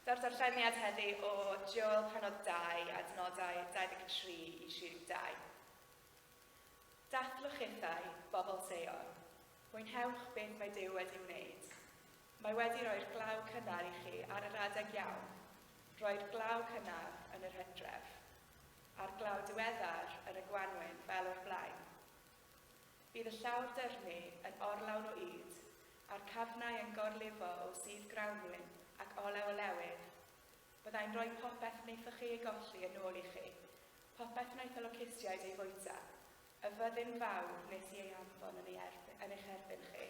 Daw'r darlleniad heddi o Joel penod 2 adnodau 23 i 32. Dathlwch hithau, bobl Seion. Mwynhewch beth mae Duw wedi wneud. Mae wedi rhoi'r glaw cynnar i chi ar yr adeg iawn. Rhoi'r glaw cynnar yn yr Hydref. A'r glaw diweddar yn y Gwanwyn fel o'r blaen. Bydd y llawr dyrnu yn orlawn o yd, a'r cafnau yn gorlifo o sydd grawnwyn ac olew olewydd. Byddai'n rhoi popeth wnaethoch chi ei golli yn ôl i chi, popeth wnaeth y locustiaid ei fwyta, y fyddin fawr wnes i ei anfon yn eich erbyn chi.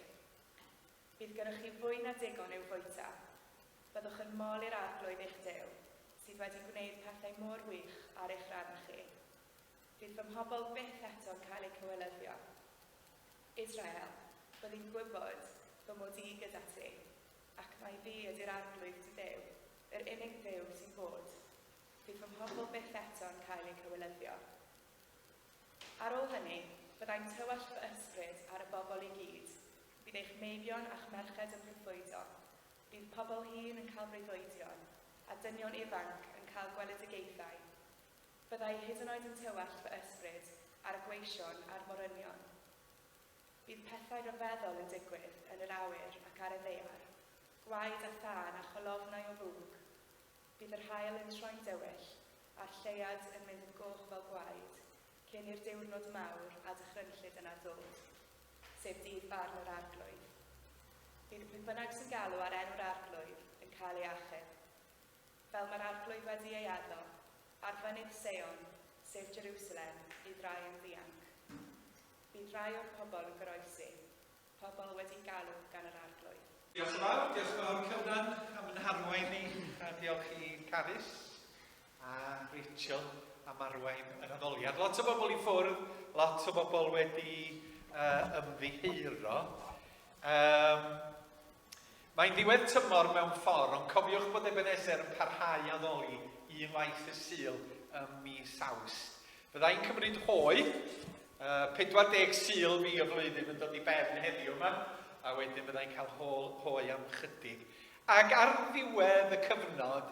Bydd gynnwch chi fwy na digon i'w fwyta. Byddwch yn mol i'r arglwydd eich Duw, sydd wedi gwneud pethau mor wych ar eich rhan chi. Bydd fy mhobl byth eto'n cael eu cywilyddio. Israel, byddai'n gwybod fy mod i gyda ti, ac mae fi ydy'r arglwydd dy Dduw, yr unig Dduw sy'n bod. Bydd fy mhobl byth eto'n cael eu cywilyddio. Ar ôl hynny, byddai'n tywall fy ysbryd ar y bobl i gyd. Bydd eich meibion a'ch merched yn proffwydo. Bydd pobl hŷn yn cael breuddwydion, a dynion ifanc yn cael gweledigaethau. Byddai hyd yn oed yn tywall fy ysbryd ar y gweision a'r morynion. Bydd pethau rhyfeddol yn digwydd yn yr awyr ac ar y ddaear, gwaed a thân a cholofnau o fwg. Bydd yr haul yn troi'n dywyll, a'r lleiad yn mynd yn goch fel gwaed, cyn i'r diwrnod mawr a dychrynllyd yna dod, sef dydd farn yr arglwydd. Bydd pwy bynnag sy'n galw ar enw'r arglwydd yn cael ei achub. Fel mae'r arglwydd wedi ei addo, ar fynydd Seion, sef Jerusalem, i ddrai yn ddianc. Bydd rai o'r pobl yn goroesi, pobl wedi galw gan yr arglwydd. Diolch yn fawr Cynnan am yn harwain ni, a diolch i Carys a Rachel am arwain yr addoliad. Lot o bobl i ffwrdd, lot o bobl wedi ymddiheuro. Mae'n ddiwedd tymor mewn ffordd, ond cofiwch bod Ebenezer yn parhau addoli unwaith y Sul mis Awst. Byddai'n cymryd hoi, 40 Sul fi o flwyddyn yn dod i ben heddiw yma, a wedyn byddai'n cael hoi am chydig. Ac ar ddiwedd y cyfnod,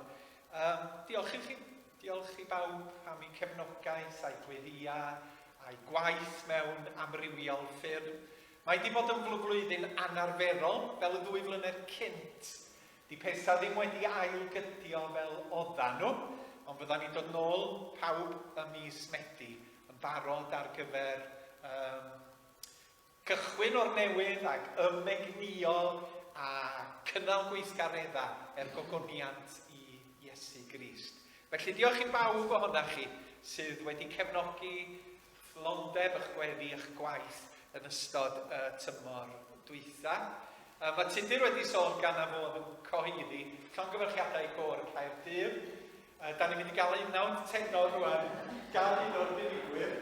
diolch i bawb am eu cefnogaeth, a'i gweddia, a'i gwaith mewn amrywiol ffyrdd. Mae wedi bod yn flwyddyn anarferol, fel y 2 flynedd cynt. Di pethau ddim wedi ailgydio fel oddan nhw, ond fyddan ni'n dod nôl pawb ym mis Medi yn barod ar gyfer cychwyn o'r newydd ac ymegnio a cynnal gweithgareddau gogoniant i Iesu Grist. Felly diolch i bawb ohonoch chi sydd wedi cefnogi fflondeb eich gweddi eich gwaith yn ystod y tymor dwytha. Mae Tudur wedi sôn gan a fod yn cyhoeddi llongyfarchiadau côr Caerdydd. Da ni'n mynd i gael 9 tenor rwan gan un o'r dirigwyr.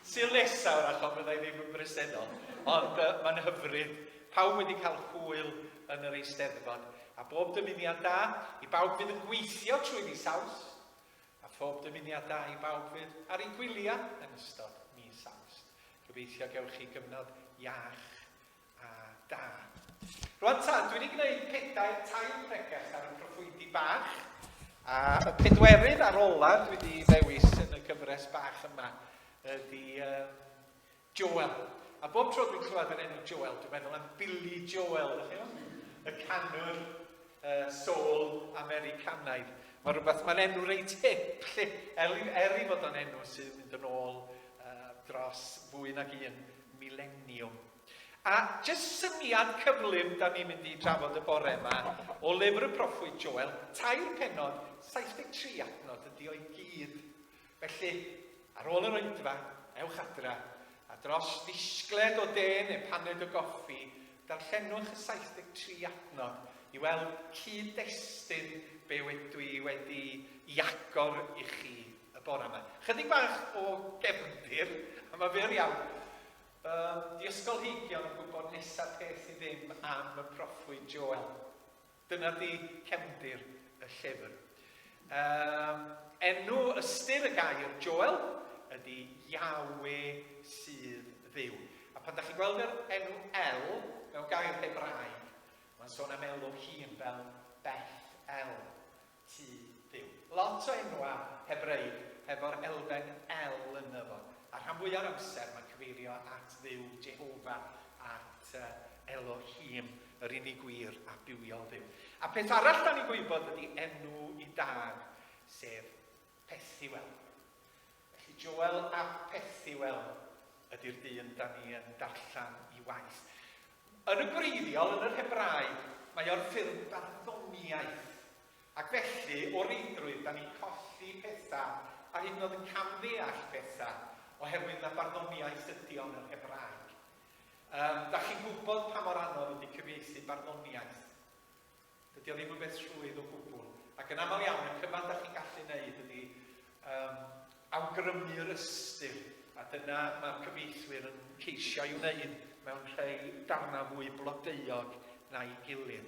Sy'n nesaf o'r achos byddai ddim yn bresennol, ond mae'n hyfryd. Pawb wedi cael hwyl yn yr Eisteddfod, a bob dymuniad da i bawb fydd yn gweithio trwy mis Awst, a bob dymuniad da i bawb fydd ar ei gwyliau yn ystod mis Awst. Gobeithio gewch chi gyfnod iach a da. Rwan ta, dwi wedi gwneud 4 pregeth ar y proffwydi bach, a y 4 ar ola dwi wedi ddewis yn y gyfres bach yma ydy Joel. A bob tro dwi'n clywed yr enw Joel, dwi'n meddwl am Billy Joel, y canwr soul Americanaidd. Mae rhywbeth, mae'n enw reit hip, i fod o'n enw sy'n mynd yn ôl dros fwy nag 1 millennium. A jyst syniad cyflym da ni'n mynd i drafod y bore yma o lyfr y proffwyd Joel, 3 pennod, 73 adnod ydi o'i gyd. Felly, ar ôl yr oedfa, ewch adra, a dros ddisgled o de neu paned o goffi, darllenwch y 73 adnod i weld cyd-destun be dwi wedi i agor i chi y bore yma. Chydig bach o gefndir, a mae fyr iawn. Di ysgolheigion yn gwybod nesaf peth i ddim am y proffwyd Joel. Dyna di cefndir y llyfr. Enw ystyr y gair Joel ydy Yahweh sydd ddiw. A pan da chi'n gweld yr enw El mewn gair Hebraeg, mae'n sôn am Elohim fel Bethel, tŷ Duw. Lot o enwa Hebraeg hefo'r elfen el yn efo. A rhan fwy o'r amser mae'n cyfeirio at Dduw, Jehova, at Elohim, yr unig gwir a bywiol Dduw. A peth arall da ni'n gwybod ydy enw I dad, sef Pethiwel. Felly Joel a Pethiwel ydy'r dyn da ni yn darllen I waith. Yn y gwreiddiol, yn yr Hebraeg, mae o'r ffurf barddoniaeth. Ac felly, o reidrwydd, da ni'n colli pethau a hyd yn oed yn camddeall pethau oherwydd na barddoniaeth ydy o'n yr Hebraeg. Da chi'n gwybod pa mor anodd ydy cyfieithu barddoniaeth. Dydy o ddim yn beth rhwydd o gwbl. Ac yn aml iawn, y cyfan da chi'n gallu gwneud ydy awgrymu'r ystyr. A dyna mae'r cyfieithwyr yn ceisio I wneud mewn rhai darna fwy blodeuog na'i gilydd.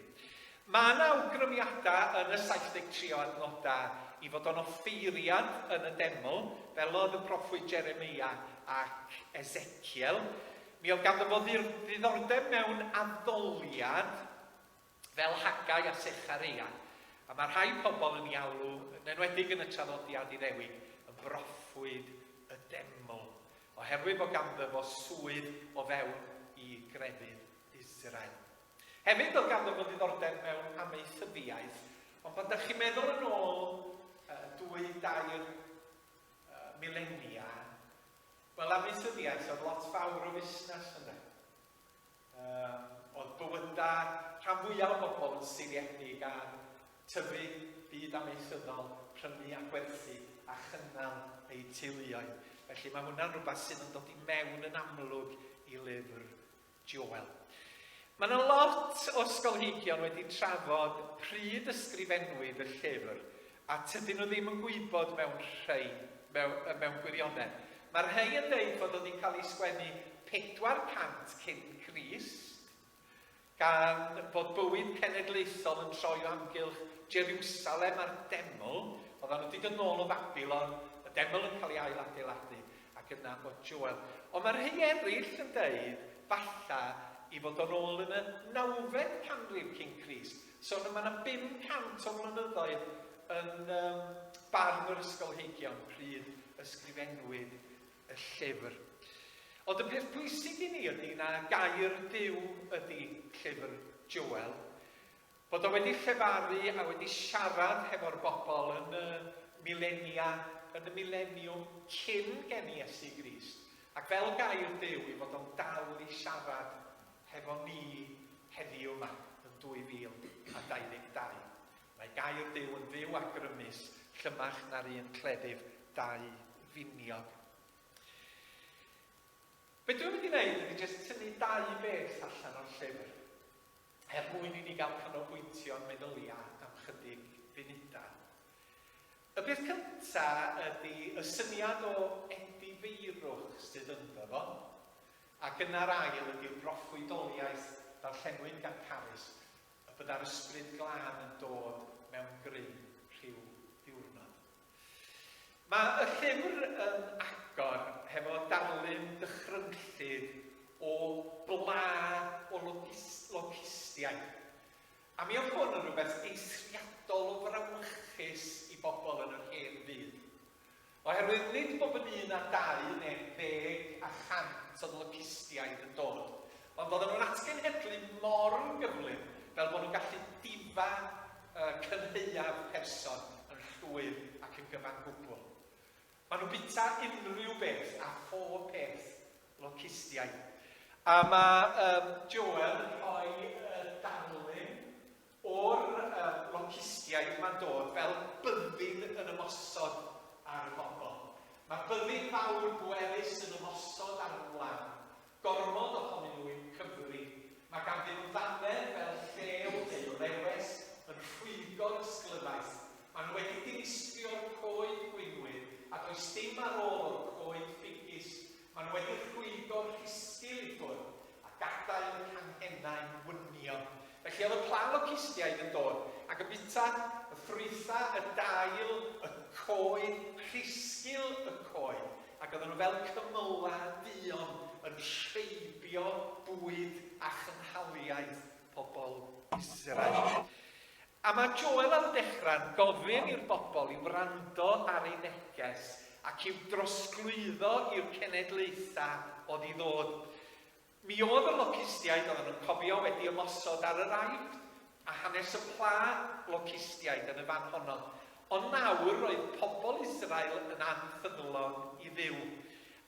Mae yna awgrymiadau yn y 73 o adnodau I fod o'n offeiriad yn y deml, fel oedd y proffwyd Jeremia ac Ezekiel. Mi oedd ganddo fo ddiddordeb mewn addoliad fel Hagai a Secharia. A mae rhai pobl yn ei alw, yn enwedig yn y traddodiad Iddewig, yn broffwyd y deml. Oherwydd bod ganddo fo swydd o fewn I grefydd Israel. Hefyd oedd ganddo fo ddiddordeb mewn amaethyddiaeth, ond pan ydych chi'n meddwl yn ôl 2-3 milenia, wel amaethyddiaeth oedd lot fawr o fusnes yna. Oedd bywydau, rhan fwyaf o bobl yn seiliedig ar tyfu byd amaethyddol, prynu a gwerthu a chynnal eu teuluoedd. Felly mae hwnna'n rhywbeth sydd yn dod I mewn yn amlwg I lyfr Joel. Mae yna lot o ysgolheigion wedi trafod pryd ysgrifenwyd y llyfr a tydyn nhw ddim yn gwybod mewn gwirionedd. Mae'r rhai yn dweud fod wedi cael ei sgwennu 400 cyn Crist gan bod bywyd cenedlaethol yn troi o amgylch Jerusalem a'r deml. Oedden nhw wedi dod nôl o Babylon, y deml yn cael ei ailadeiladu ac yna bod Joel. Ond mae'r rhai eraill yn dweud falla I fod o'n ôl yn y 9fed canrif cyn Crist. So mae yna 500 o flynyddoedd yn barn yr ysgolheigion pryd ysgrifenwyd y llyfr. Ond y peth pwysig I ni ydy na gair Duw ydy llyfr Joel. Bod o wedi llefaru a wedi siarad hefo'r bobl yn y mileniwm cyn gen Iesu Grist. Ac fel gair Duw I fod o'n dal I siarad hefo ni heddiw yma yn 2022. Mae gair Duw yn fyw ac grymus, llymach na'r un cleddyf 2 finiog. Be dwi'n mynd I wneud ydy jyst tynnu 2 beth allan o'r llyfr, mwyn I ni gael canolbwyntio'n meddylia am chydig funudau. Y beth cyntaf ydy y syniad o edifeirwch sydd ynddo fo, ac yna'r ail ydy'r proffwydoliaeth ddarllenwyd gan Carys, y byddai'r Ysbryd Glân yn dod mewn greu rhyw ddiwrnod. Mae y llyfr yn agor hefo darlun dychrynllyd o bla o logistiaid. A mi oedd hwn yn rhywbeth eithriadol o frawychus I bobl yn yr hen fyd. Oherwydd nid bob yn 1 a 2 neu 10 a 100 o logistiaid yn dod, ond fod nhw'n atgenhedlu mor gyflym fel bod nhw'n gallu difa cynheuaf person yn llwyr ac yn gyfan gwbl. Maen nhw'n bita unrhyw beth a phob peth logistiaid. A mae Joel yn rhoi darlun o'r logistiaid mae'n dod fel byddin yn ymosod ar y bobl. Mae byddin fawr bwerus yn ymosod ar y wlad. Gormod ohonyn nhw yn cyfri. Mae ganddyn nhw ddaner fel llew lewes yn rhwygo'r ysglyfaeth. Maen nhw wedi dinistio'r coed gwynwyr a does dim ar ôl o'r coed ffigis. Maen nhw wedi rhwygo'r rhisgil I ffwrdd a gadael y canghennau'n wynio. Felly oedd y plan logistiaid yn dod ac y bita, y ffrwytha, y dail, y coed, rhisgil y coed. Ac oedden nhw fel cymyla duon yn treibio bwyd a chynhaliaeth pobl Israel. A mae Joel ar y dechrau'n gofyn i'r bobl i wrando ar ei neges ac i'w drosglwyddo i'r cenedlaethau oedd i ddod. Mi oedd y locustiaid oedden nhw'n cofio wedi ymosod ar yr aifft a hanes y pla locustiaid yn y fan honno. Ond nawr roedd pobl Israel yn anffyddlon i ddiw.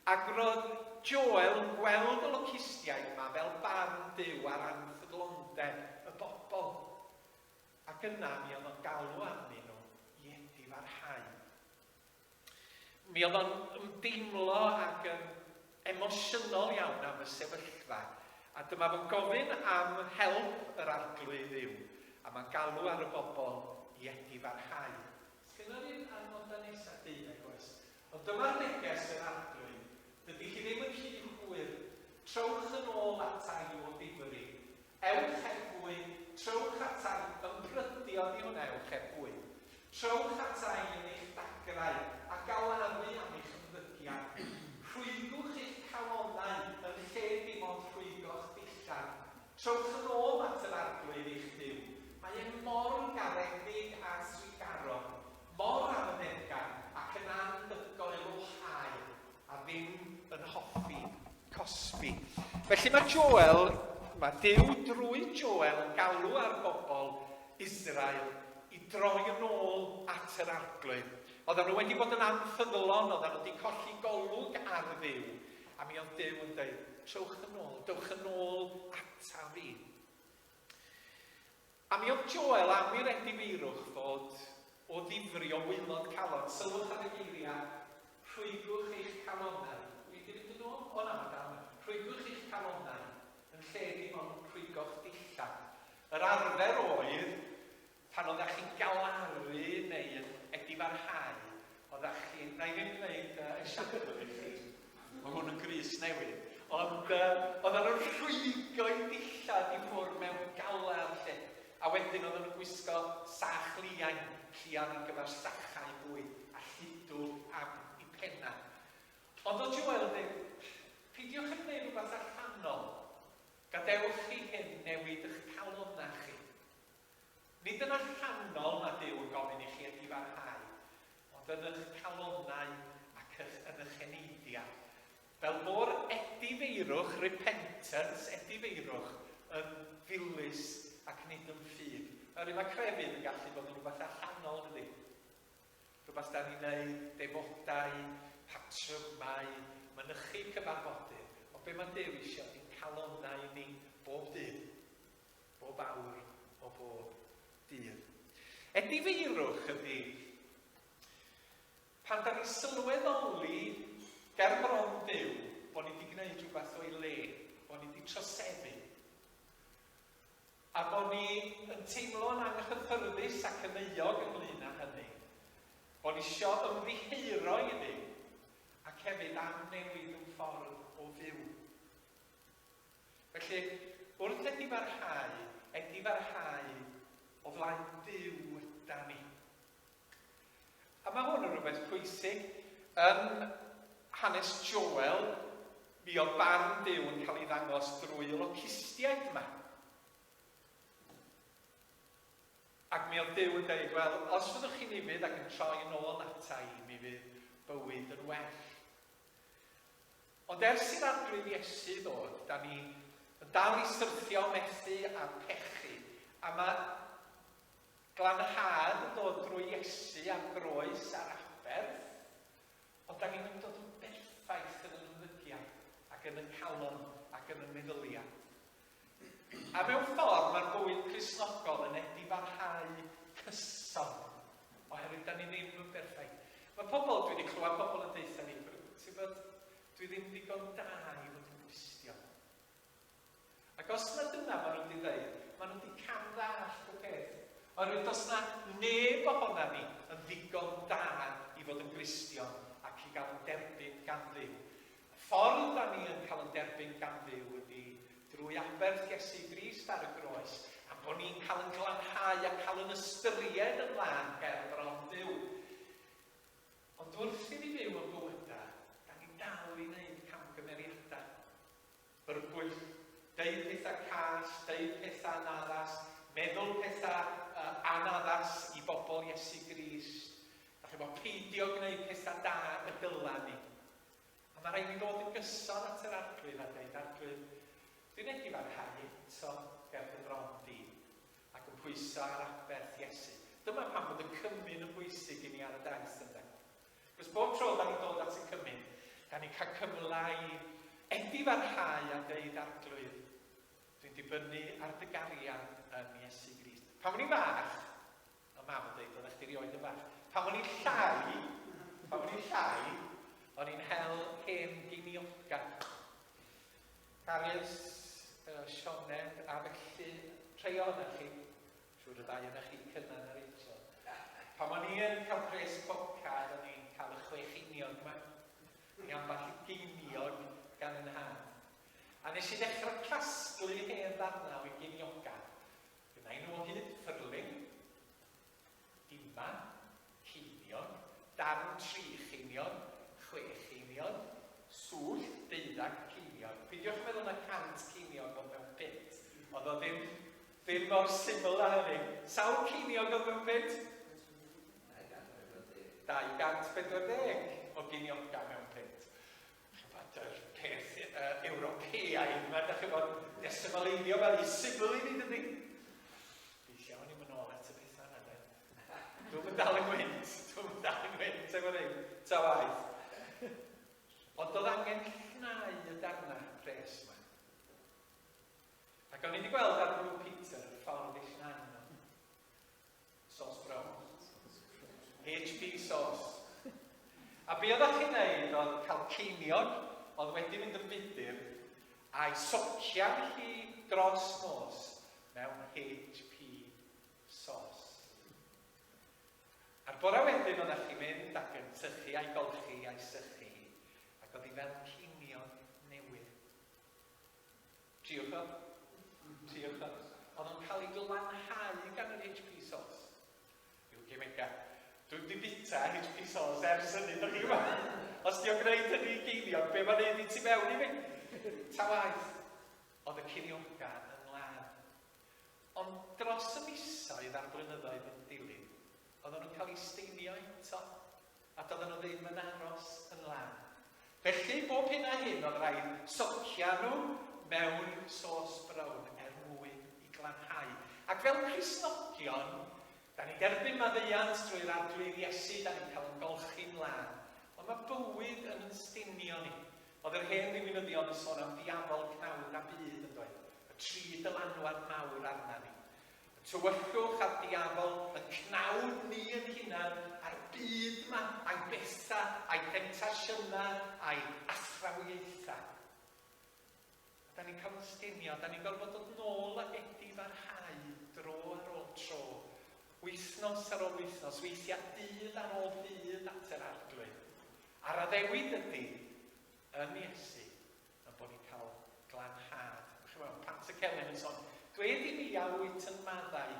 Ac roedd Joel yn gweld y locustiaid yma fel barn Duw ar anffyddlondeb y bobl. Ac yna mi oedd o'n galw arnyn nhw i edifarhau. Mi oedd o'n ymdeimlo ac yn emosiynol iawn am y sefyllfa. A dyma fo'n gofyn am help yr arglwydd Dduw. A mae'n galw ar y bobl i edifarhau. Sgynno ni'n anodau nesaf deuddeg oes. Ond dyma'r neges yr arglwydd. Dydy chi ddim yn rhy hwyr. Trowch yn ôl atai o ddifri. Ewch ebwy, trowch atai ymrydion i hwnna ewch ebwy. Trowch atai yn eich dagrau a galaru am eich ymddygiad. Rhwygwch eich calonau yn lle dim ond rhwygo'ch dillad. Trowch yn ôl at yr arglwydd eich Dduw. Mae e mor garedig a swigaro, mor amyneddgar ac yn anhygoel o hau a ddim yn hoffi cosbi. Felly mae Duw drwy Joel yn galw ar bobl Israel i droi yn ôl at yr arglwydd. Oedden nhw wedi bod yn anffyddlon, oedden nhw wedi colli golwg ar Dduw. A mi oedd Duw yn dweud, trowch yn ôl, dewch yn ôl ata fi. A mi oedd Joel am i'r edifeirwch ddod o ddifri o waelod calon. Sylwch ar y geiriau, rhwygwch eich calonau. Wi wedi mynd yn ôl? O na, rhwygwch eich calonau yn lle dim ond rhwygo'ch dillad. Yr arfer oedd, pan oeddech chi'n galaru neu yn edifarhau, oeddech chi'n, na i ddim gwneud esiadlu i chi, mae hwn yn grys newydd, ond oedden nhw'n rhwygo i dillad i ffwrdd mewn galar lle. A wedyn oedden nhw'n gwisgo sach liain, llian i gyfer sachau bwyd a lludw am i penna. Ond o Joel yn dweud, peidiwch yn gwneud rhywbeth allanol. Gadewch chi hyn newid eich calonna chi. Nid yn allanol na Duw yn gofyn i chi edifarhau, ond yn eich calonnau ac yn eich eneidiau. Fel bo'r edifeirwch, repentance, edifeirwch, yn ddilys ac nid yn ffug. Mae crefydd yn gallu bod yn rhywbeth allanol ydy. Rhywbeth da ni'n neud, defodau, patrymau, mynychu cyfarfodydd. O be mae Duw eisiau i'n calonnau ni bob dydd, bob awr o bob dydd. Edifeirwch ydy, pan da ni sylweddoli ger bron Duw, bod ni wedi gwneud rhywbeth o'i le, bod ni wedi troseddu, a bod ni yn teimlo'n anghyffyrddus ac yn euog ynglyn â hynny. Bod ni eisiau ymddiheuro i Dduw, ac hefyd am newid yn ffordd o fyw. Felly, wrth edifarhau o flaen Duw da ni. A mae hwn yn rhywbeth pwysig. Yn hanes Joel, mi oedd barn Duw yn cael ei ddangos drwy y locustiaid yma. Ac mi oedd Duw yn dweud, wel, os fyddwch chi'n nifydd ac yn troi yn ôl ata i, mi fydd bywyd yn well. Ond ers i'r arglwydd Iesu ddod, da ni yn dal i syrthio, methu a pechu. A mae glanhad yn dod drwy Iesu am groes a'r aberth, ond da ni'n dod yn berffaith yn y ymddygiad, ac yn y calon, ac yn y meddyliad. A mewn ffordd mae'r bywyd Cristnogol yn edifarhau cyson, oherwydd da ni ddim yn berffaith. Mae pobl, dwi wedi clywed pobl yn deitha ni, dwi ddim digon da i fod yn Gristion. Ac os na dyna maen nhw wedi dweud, maen nhw wedi camddallt y peth. Oherwydd dos na neb ohona ni yn ddigon da i fod yn Gristion ac i gael yn derbyn gan Dduw. Y ffordd da ni yn cael yn derbyn gan Dduw ydy drwy aberth Iesu Grist ar y groes, a bod ni'n cael yn glanhau a cael yn ystyried yn lan ger bron Duw. Ond wrth i ni fyw yn bywydau, da ni dal i wneud camgymeriadau. Byrbwyll, deud pethau cas, deud pethau naddas, meddwl pethau anaddas i bobl Iesu Grist. A chi bod peidio gwneud pethau da y dyla ni. A mae rhaid ni fod yn gyson at yr arglwydd a dweud arglwydd, dwi'n edifarhau eto ger dy bron di ac yn pwyso ar aberth Iesu. Dyma pan bod y cymyn yn bwysig i ni ar y daith ynddo. Cos bob tro da ni'n dod at y cymyn, da ni'n cael cyfle i edifarhau a dweud arglwydd, dwi'n dibynnu ar dy gariad yn Iesu Grist. Pan o'n i'n fach, y mam yn dweud, oeddech chi rioed yn fach, pan o'n i'n llai, o'n i'n hel hen ginioga. Carius, Sioned, a felly rhai o'na chi, siwr y ddau yna chi cynnan ar Rachel. Pan o'n i'n cael pres boca, o'n i'n cael y 6 union yma. Ni amball i geiniog gan yn hand. A nes i ddechrau casglu hen ddarna o'i genioga. Gynnau nhw o hyd ffyrling, iman, ceiniog, darn 3 cheiniog, 6 cheiniog, swll 12 ceiniog. Peidiwch meddwl na 100 ceiniog oedd mewn bit. Oedd o ddim mor syml â hynny. Sawl ceiniog oedd mewn bit? 240 o genioga mewn bit. Yr peth Ewropeaidd yma, da chi bod desymaleiddio fel i syml i ni, dydy? Beth iawn i'n mynd ôl at y pethau yna, de. Dwi'n mynd dal yn gwynt, efo rhaid, ta waith. Ond oedd angen llnau y darna pres yma. Ac o'n i wedi gweld ar grŵp Peter y ffordd i llnau yno. Sos brown. HP sauce. A be oeddech chi'n neud oedd cael ceiniog, oedd wedi mynd yn fudur, a'i socian chi dros nos mewn HP sauce. A'r bore wedyn oeddech chi'n mynd ac yn sychu a'i golchi a'i sychu, ac oedd hi fel ceiniog newydd. Triwch o? Oedd o'n cael ei glanhau gan yr HP sauce. Yw gymega. Dwi'n di bita HP sauce ers hynny, da chi gwybod? Os di o'n gwneud hynny i geiniog, be mae'n neud i ti mewn i fi? Ta waith, oedd y cinioga yn lan. Ond dros y misoedd a'r blynyddoedd yn dilyn, oedden nhw'n cael ei steinio eto, a doedden nhw ddim yn aros yn lan. Felly, bob hyn a hyn, oedd rhaid socia nhw mewn sos brown mwyn i glanhau. Ac fel Cristnogion, da ni derbyn maddeuant drwy'r arglwydd Iesu, da ni'n cael yn golchi'n lan. Ond mae bywyd yn ystunio ni. Oedd yr hen ddiwinyddion yn sôn am diafol cnawr a byd yn dweud. Y 3 dylanwad mawr arna ni. Y tywyllwch ar diafol, y cnawd ni yn hunan, a'r byd yma, a'i bethau, a'i dentasiynau, a'i athrawiaethau. Da ni'n cael yn stunio, da ni'n gorfod dod nôl ag edifarhau dro ar ôl tro. Wythnos ar ôl wythnos, weithiau dydd ar ôl dydd at yr arglwydd. A'r addewid ydy, yn Iesu, yn bod ni'n cael glanhad. Pant y Celyn yn sôn, dwed i mi a wyt yn maddau,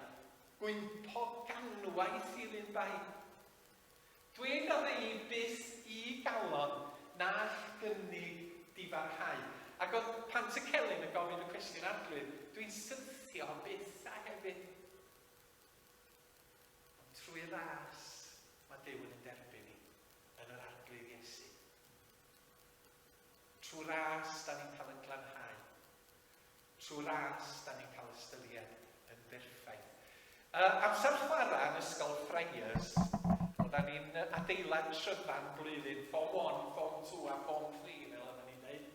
gwympo ganwaith i ddyn bai. Dwed a ddei byth i galon nall gynnig difarhau. Ac oedd Pant y Celyn yn gofyn y cwestiwn arglwydd, dwi'n syrthio byth a hefyd. Trwy'r ras, mae Duw yn derbyn ni yn yr arglwydd Iesu. Trwy'r ras, da ni'n cael yn glanhau. Trwy'r ras, da ni'n cael ystyried yn berffaith. Amser chwarae yn ysgol Friars, da ni'n adeilad tryfan blwyddyn, Form 1, Form 2 a Form 3, fel yna ni'n dweud.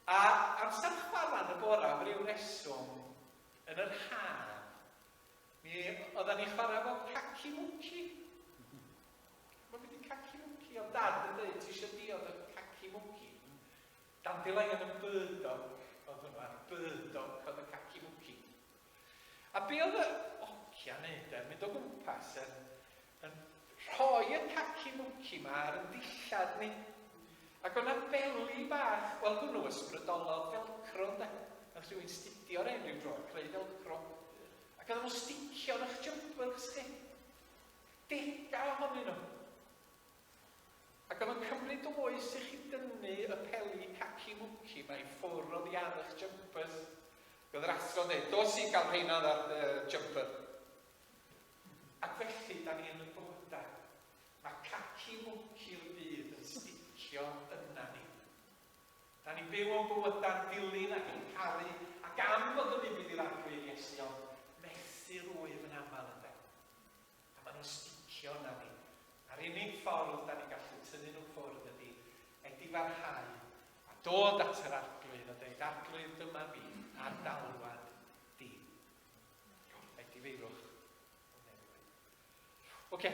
A amser chwarae yn y bora, am ryw reswm, yn yr haf, oedden ni chwarae fel caci mwci. Mae'n mynd i caci mwci. O dad yn dweud, ti eisiau diod y caci mwci. Dandelion yn byrdog. Oedd hwnnw ar byrdog oedd y caci mwci. A be oedd y ocia neud mynd o gwmpas yn rhoi y caci mwci ma ar y dillad ni. Ac o'na beli bach, wel hwnnw ysbrydolodd felcro de. Ac rhywun stidio'r enw dro, creu felcro. Ac oedd nhw'n sticio yn eich jumpers chi. Dega ohonyn nhw. Ac oedd nhw'n cymryd oes i chi dynnu y peli caci mwci mae i ffwrdd oddi ar eich jumpers. Oedd yr athro'n dweud, dos i gael rheina ar jumper. da ni yn y bywydau. Mae caci mwnci'r byd yn sticio yna ni. Da ni byw o'n bywydau'n dilyn ac yn caru, ac am fod yn mynd i'r arglwydd Iesu, ond methu'r wyf yn aml yna. A maen nhw'n sticio yna ni. A'r unig ffordd da ni gallu tynnu nhw ffwrdd ydy edifeirwcha'r a dod at yr arglwydd a dweud, arglwydd dyma fi, ar dalwad di. Edifeirwch. Oce.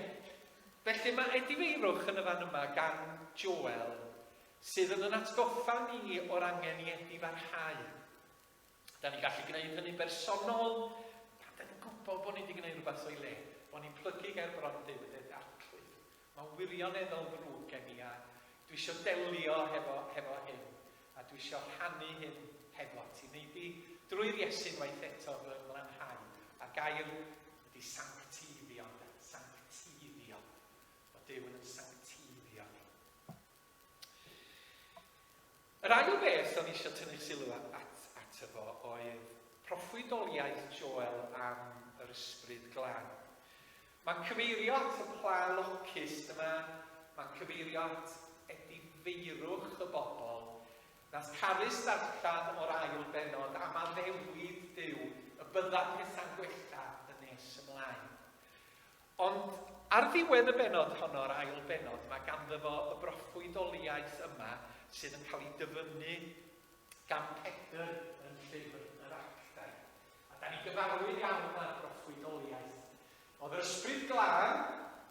Felly mae edifeirwch yn y fan yma gan Joel sydd yn atgoffa ni o'r angen i edifeirwcha'r. Da ni gallu gwneud hynny bersonol, pan da ni'n gwybod bod ni wedi gwneud rhywbeth o'i le, bod ni'n plygu gael bron Duw yn arglwydd. Mae'n wirioneddol ddrwg gen i, a dwi eisiau delio hefo hyn, a dwi eisiau rhannu hyn hefo ti. Neu di drwy'r Iesu'n waith eto fy mlanhau, a gair ydi sanctifio, sanctifio, o Duw yn sanctifio ni. Yr ail beth o'n i eisiau tynnu sylw ato fo oedd proffwydoliaeth Joel am yr Ysbryd Glân. Mae'n cyfeirio at y pla locus yma, mae'n cyfeirio at edifeirwch y bobl. Nath Carys ddarllan o'r ail benod am addewid Duw y bydda pethau'n gwella yn nes ymlaen. Ond ar ddiwedd y benod honno'r ail benod, mae ganddo fo y proffwydoliaeth yma sydd yn cael ei dyfynnu gan Pedr yn llyfr yr Actau. A da ni gyfarwydd iawn ar proffwydoliaeth. Oedd yr Ysbryd Glân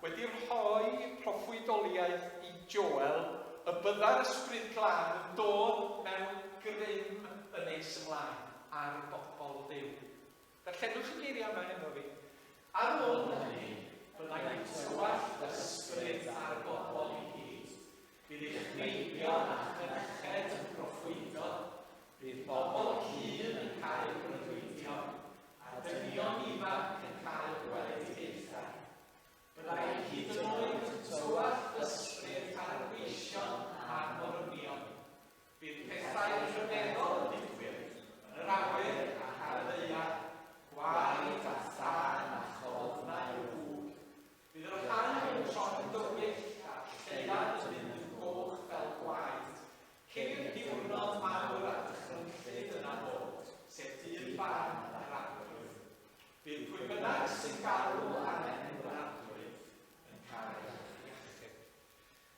wedi rhoi proffwydoliaeth i Joel y bydda'r Ysbryd Glân yn dod mewn grym y nes ymlaen ar bobl Duw. Darllenwch y geiriau yma efo fi. Ar ôl hynny, byddai'n tywallt ysbryd ar bobl i gyd. Bydd eich greigion a chyneched yn proffwydo, bydd bobl hŷn yn cael breuddwydion, a dynion ifanc yn cael gweledigaethau. Byddai'n hyd yn oed yn tywallt ysbryd ar weision a'r morynion. Bydd pethau rhyfeddol yn digwydd, yn yr awyr a harddeia, gwaed a tân a chodd na'i wwg. Bydd yr rhan yn tron yn dywyll a lleiad yn mynd yn goch fel gwaed. Ceir diwrnod mawr a dychrynllyd yn amod, sef dyn barn ar arglwydd. Bydd pwy bynnag sy'n galw ar enw yr arglwydd yn cael iachyd.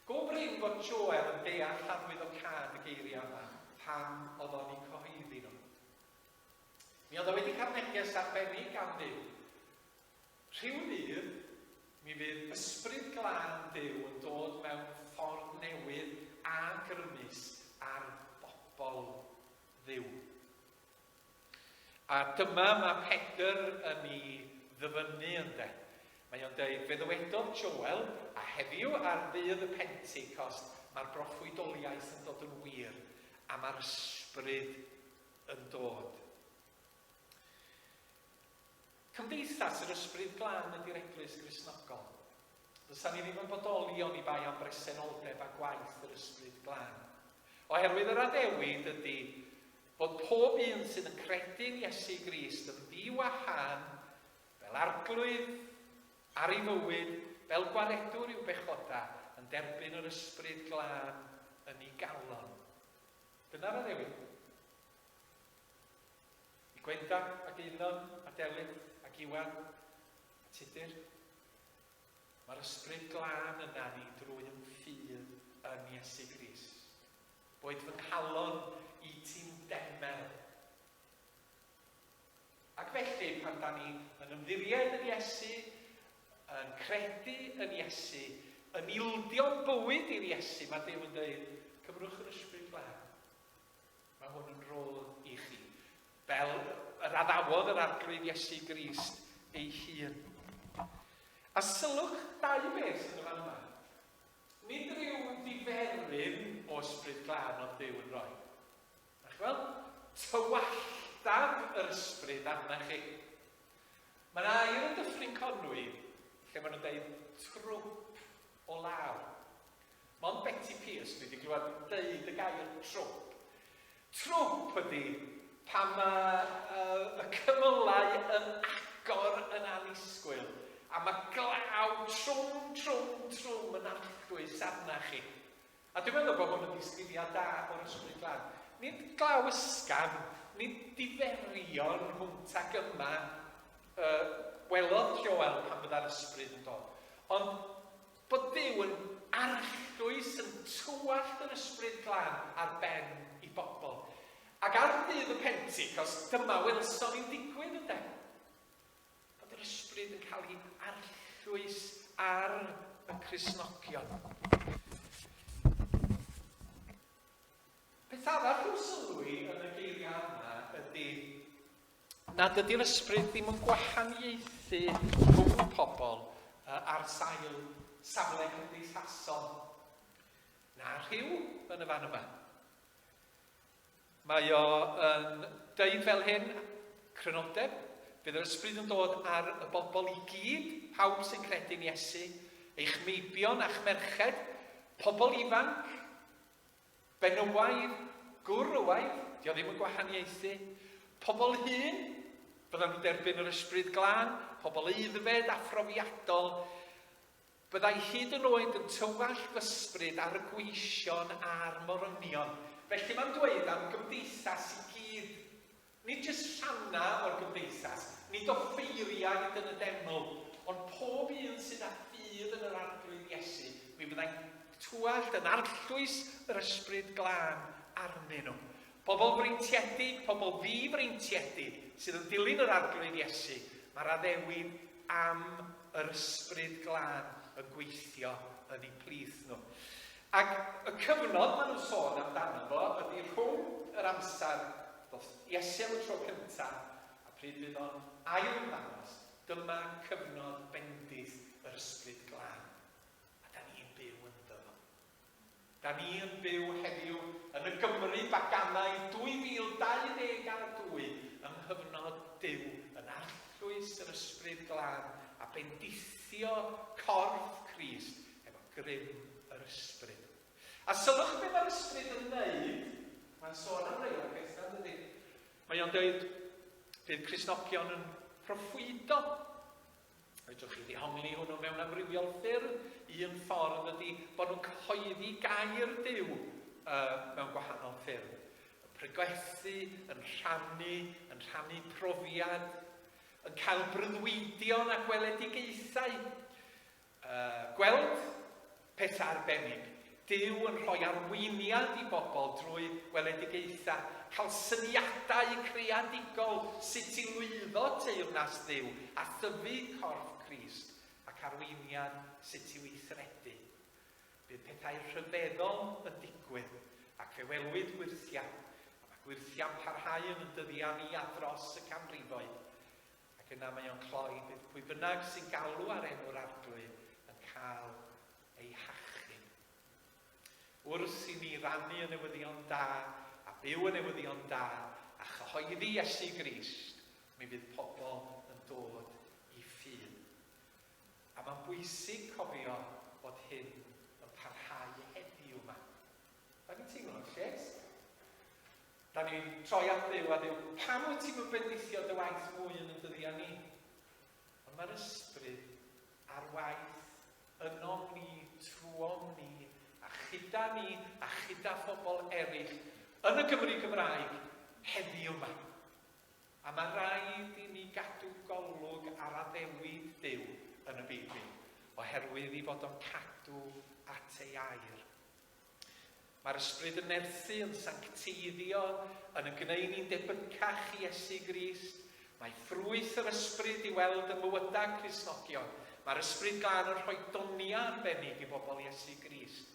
Go brin fod Joel yn deall arwyddocâd y geiriau yma pam oedd o'n ei cyhoeddi nhw. Mi oedd o wedi cael neges arbennig gan Duw. Rhyw ddydd, mi fydd Ysbryd Glân Duw yn dod mewn ffordd newydd a grymus ar bobl Dduw. A dyma mae Pedr yn ei ddyfynnu ynde. Mae o'n dweud, fe ddywedodd Joel, a heddiw ar ddydd y Pentecost, mae'r proffwydoliaeth yn dod yn wir, a mae'r ysbryd yn dod. Cymdeithas yr Ysbryd Glân ydy'r Eglwys Gristnogol. Dysa ni ddim yn bodoli o'n i bai am bresenoldeb a gwaith yr Ysbryd Glân. Oherwydd yr addewid ydy bod pob un sydd yn credu'n Iesu Grist yn ddiwahân fel arglwydd ar ei fywyd, fel gwaredwr i'w bechoda, yn derbyn yr Ysbryd Glân yn ei galon. Dyna'r addewid. I Gwenda ac Unon a Delyn ac Iwan a Tudur. Mae'r Ysbryd Glân yna ni drwy yn ffydd yn Iesu Grist. Boed fy nghalon i ti'n demel. Ac felly, pan da ni yn ymddiried yn Iesu, yn credu yn Iesu, yn ildio'n bywyd i'r Iesu, mae Duw yn dweud, cyfrwch yr Ysbryd Glân. Mae hwn yn rôl i chi. Fel yr addawodd yr arglwydd Iesu Grist ei hun. A sylwch dau beth yn y fan yma. Nid ryw diferyn o Ysbryd Glân oedd Duw yn rhoi. Ach fel, tywalltaf yr ysbryd arna chi. Mae'n air yn Dyffryn Conwy, lle maen nhw'n dweud trwp o law. Mond Betty Pierce dwi wedi glywed yn dweud y gair trwp. Trwp ydy pan mae y cymylau yn agor yn annisgwyl A mae glaw trwm yn arllwys arna chi. A dwi'n meddwl bod hwn yn disgrifiad da o'r Ysbryd Glân. Nid glaw ysgafn, nid diferion hwnt ac yma welodd Joel pan byddai'r ysbryd yn dod. Ond bod Duw yn arllwys yn tywallt yr Ysbryd Glân ar ben i bobl. Ac ar ddydd y Pentecost, dyma welson ni'n digwydd ynde. Bod yr ysbryd yn cael ei arllwys ar y Cristnogion. Beth arall i'w sylwi yn y geiriau yma ydy nad ydy'r ysbryd ddim yn gwahaniaethu rhwng pobl ar sail safle cymdeithasol. Na rhyw yn y fan yma. Mae o yn deud fel hyn, crynodeb, bydd yr ysbryd yn dod ar y bobl i gyd, pawb sy'n credu'n Iesu, eich meibion a'ch merched, pobl ifanc, benywaidd, gwrywaidd, di o ddim yn gwahaniaethu, pobl hyn, bydda'n nhw'n derbyn yr Ysbryd Glân, pobl eiddfed a phrofiadol, byddai hyd yn oed yn tywallt ysbryd ar y gweision a'r morynion. Felly mae'n dweud am gymdeithas i gyd, nid jyst rhanna o'r gymdeithas, nid offeiriaid yn y deml, ond pob un sydd â ffydd yn yr arglwydd Iesu, mi byddai'n tywallt yn arllwys yr Ysbryd Glân arnyn nhw. Pobl freintiedig, pobl di-freintiedig sydd yn dilyn yr arglwydd Iesu, mae'r addewid am yr Ysbryd Glân yn gweithio yn eu plith nhw. Ac y cyfnod maen nhw'n sôn amdano fo ydy rhwng yr amser ddoth Iesu am y tro cyntaf a pryd fydd o'n ail-ddangos, dyma cyfnod bendith yr Ysbryd Glân. A da ni'n byw ynddo fo. Da ni'n byw heddiw yn y Gymru baganau 2022 yng nghyfnod Duw yn arllwys yr Ysbryd Glân a bendithio corff Crist efo grym yr ysbryd. A sylwch beth mae'r ysbryd yn wneud, mae'n sôn am rei o'r bethau, dydy. Mae o'n dweud, bydd Cristnogion yn proffwydo. Fedrwch chi ddihongli hwnnw mewn amrywiol ffyrdd. Un ffordd ydy bod nhw'n cyhoeddi gair Duw mewn gwahanol ffyrdd. Yn pregwethu, yn rhannu profiad, yn cael breuddwydion a gweledigaethau. Gweld pethau arbennig. Duw yn rhoi arweiniad i bobl drwy weledigaethau, cael syniadau creadigol sut i lwyddo teyrnas Duw a thyfu corff Crist ac arweiniad sut i weithredu. Bydd pethau rhyfeddol yn digwydd ac fe welwyd gwirthiam. A mae gwirthiam parhau yn y dyddiau ni a dros y canrifoedd. Ac yna mae o'n cloi bydd pwy bynnag sy'n galw ar enw'r arglwydd yn cael ei hachub. Wrth i ni rannu y newyddion da a byw y newyddion da a chyhoeddi Iesu Grist, mi fydd pobl yn dod i ffydd. A mae'n bwysig cofio bod hyn yn parhau heddiw yma. Da ni'n teimlo'n lles? Da ni'n troi at Dduw a Dduw, pam wyt ti'n bendithio dy waith mwy yn y dyddiau ni? Ond mae'r ysbryd a'r waith yno ni, trwom ni, chyda ni a chyda phobl eraill yn y Gymru Gymraeg heddiw yma. A mae rhaid i ni gadw golwg ar addewid Duw yn y Beibl, oherwydd i fod o'n cadw at ei air. Mae'r ysbryd yn nerthu, yn sancteiddio, yn gwneud ni'n debycach i Iesu Grist. Mae ffrwyth yr ysbryd i weld y mywydau Cristnogion. Mae'r Ysbryd Glân yn rhoi donia arbennig i bobl Iesu Grist.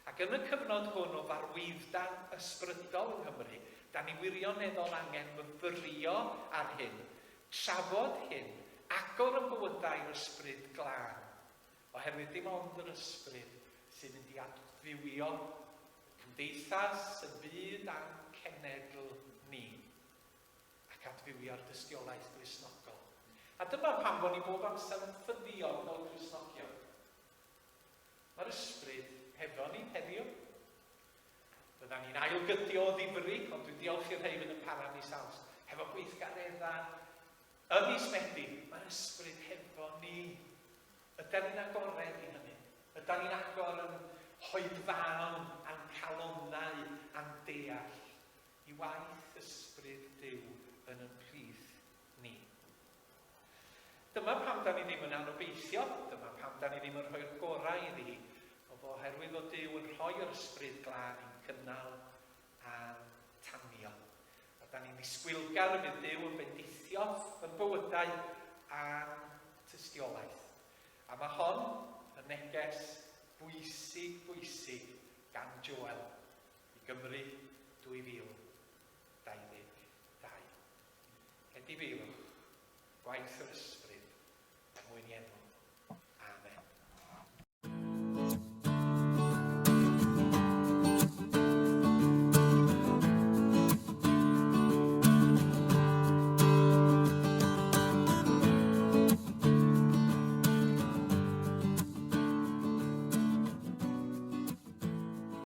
Ac yn y cyfnod hwn o farwyddda ysbrydol yng Nghymru, da ni wirioneddol angen myfyrio ar hyn, trafod hyn, agor y bywydau'r Ysbryd Glân, oherwydd dim ond yr ysbryd sy'n mynd i adfywio cymdeithas y byd a'n cenedl ni, ac adfywio'r dystiolaeth Gristnogol. A dyma pam bod ni bob amser yn ffyddiog fel Cristnogion. Mae'r ysbryd hefo ni heddiw. Bydda ni'n ailgydio o ddifri, ond dwi'n diolch i'r rhai yn y para mis Awst. Hefo gweithgareddau yn Ysmedi, mae'r ysbryd hefo ni. Ydyn ni'n agored i hynny? Ydyn ni'n agor yn hoedfawn, a'n calonnau, a'n deall, i waith ysbryd Duw yn yn prif ni. Dyma pam da ni ddim yn anobeithio, dyma pam da ni ddim yn rhoi'r gorau iddi, oherwydd o Duw yn rhoi'r ysbryd glân i'n cynnal a'n tanio. A da ni'n disgwylgar y bydd Duw yn bendithio yn bywydau a'n tystiolaeth. A mae hon yn neges bwysig gan Joel i Gymru 2022. Edifeirwch, gwaith yr ysbryd.